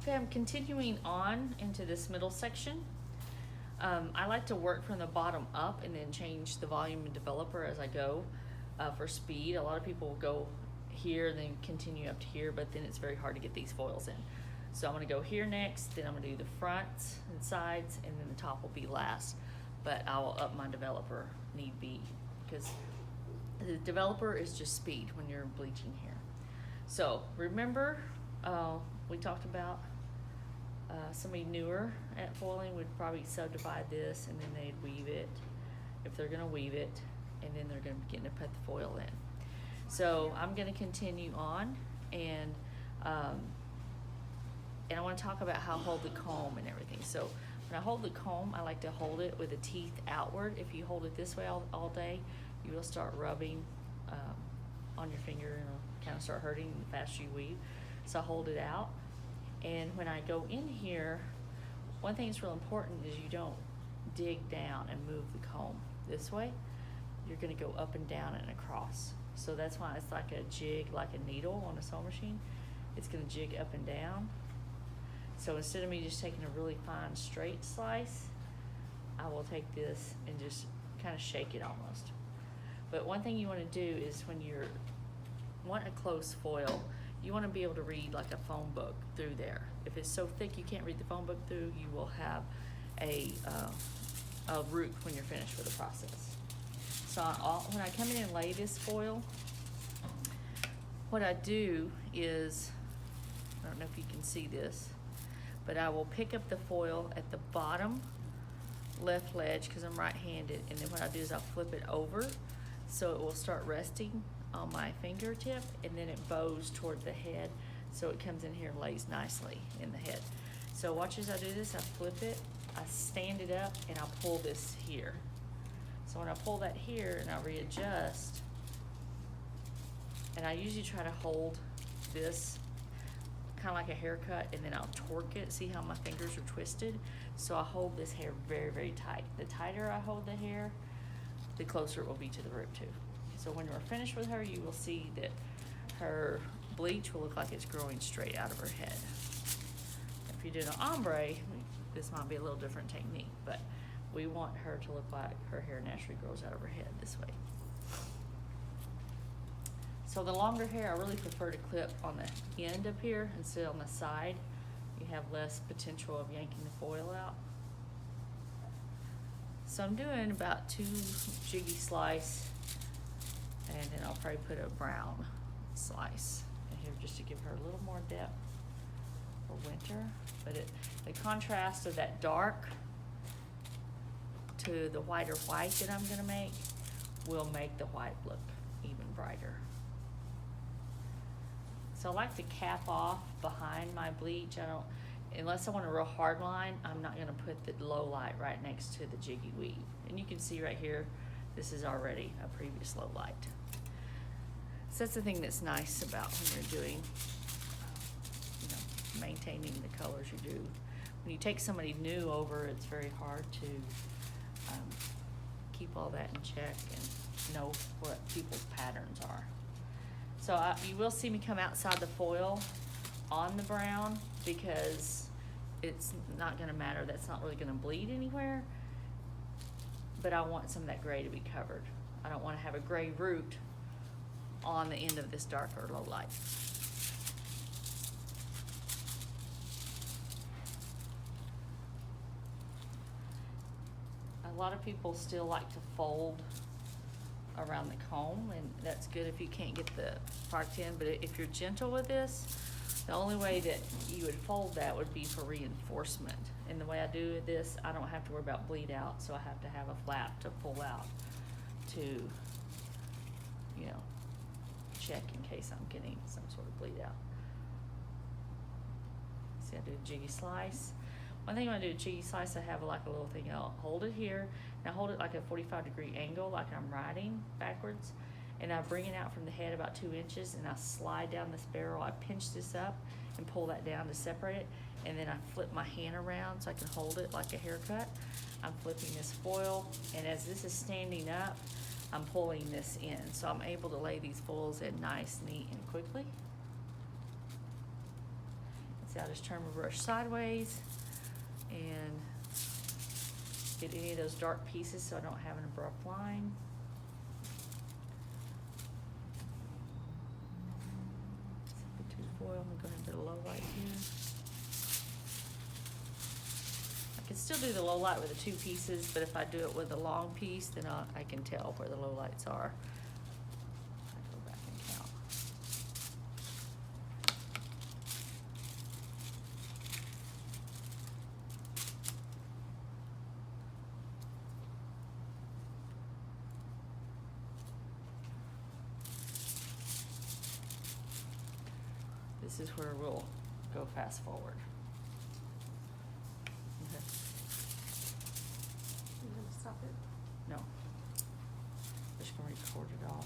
Okay, I'm continuing on into this middle section. I like to work from the bottom up and then change the volume and developer as I go for speed. A lot of people will go here, then continue up to here, but then it's very hard to get these foils in. So I'm going to go here next, then I'm going to do the fronts and sides, and then the top will be last. But I will up my developer need be, because the developer is just speed when you're bleaching here. So remember, we talked about somebody newer at foiling would probably subdivide this and then they'd weave it, if they're gonna weave it, and then they're gonna begin to put the foil in. So I'm gonna continue on, and I wanna talk about how I hold the comb and everything. So when I hold the comb, I like to hold it with the teeth outward. If you hold it this way all day, you will start rubbing on your finger, and it'll kind of start hurting the faster you weave. So I hold it out. And when I go in here, one thing that's real important is you don't dig down and move the comb this way. You're gonna go up and down and across. So that's why it's like a jig, like a needle on a sewing machine. It's gonna jig up and down. So instead of me just taking a really fine straight slice, I will take this and just kind of shake it almost. But one thing you wanna do is when you're want a close foil, you want to be able to read like a phone book through there. If it's so thick you can't read the phone book through, you will have a root when you're finished with the process. So when I come in and lay this foil, what I do is, I don't know if you can see this, but I will pick up the foil at the bottom left ledge because I'm right-handed, and then what I do is I'll flip it over so it will start resting on my fingertip, and then it bows toward the head, so it comes in here and lays nicely in the head. So watch as I do this. I flip it, I stand it up, and I'll pull this here. So when I pull that here and I readjust, and I usually try to hold this kind of like a haircut, and then I'll torque it. See how my fingers are twisted? So I hold this hair very, very tight. The tighter I hold the hair, the closer it will be to the root too. So when we're finished with her, you will see that her bleach will look like it's growing straight out of her head. If you did an ombre, this might be a little different technique, but we want her to look like her hair naturally grows out of her head this way. So the longer hair, I really prefer to clip on the end up here instead on the side. You have less potential of yanking the foil out. So I'm doing about 2 jiggy slice, and then I'll probably put a brown slice in here just to give her a little more depth for winter. But the contrast of that dark to the whiter white that I'm gonna make will make the white look even brighter. So I like to cap off behind my bleach. Unless I want a real hard line, I'm not gonna put the low light right next to the jiggy weave. And you can see right here, this is already a previous low light. So that's the thing that's nice about when you're doing, maintaining the colors you do. When you take somebody new over, it's very hard to keep all that in check and know what people's patterns are. So you will see me come outside the foil on the brown because it's not gonna matter. That's not really gonna bleed anywhere, but I want some of that gray to be covered. I don't wanna have a gray root on the end of this darker low light. A lot of people still like to fold around the comb, and that's good if you can't get the product in, but if you're gentle with this, the only way that you would fold that would be for reinforcement. And the way I do this, I don't have to worry about bleed out, so I have to have a flap to pull out to, check in case I'm getting some sort of bleed out. See, I do a jiggy slice. One thing when I do a jiggy slice, I have like a little thing, I'll hold it here, and I hold it like a 45-degree angle, like I'm riding backwards, and I bring it out from the head about 2 inches, and I slide down this barrel. I pinch this up and pull that down to separate it, and then I flip my hand around so I can hold it like a haircut. I'm flipping this foil, and as this is standing up, I'm pulling this in. So I'm able to lay these foils in nice, neat, and quickly. See, I just turn my brush sideways and get any of those dark pieces so I don't have an abrupt line. Substitute foil, I'm going to go ahead and put a low light here. I can still do the low light with the two pieces, but if I do it with a long piece, then I can tell where the low lights are. I go back and count. This is where we'll go fast forward. Okay. You gonna stop it? No. Just gonna record it all.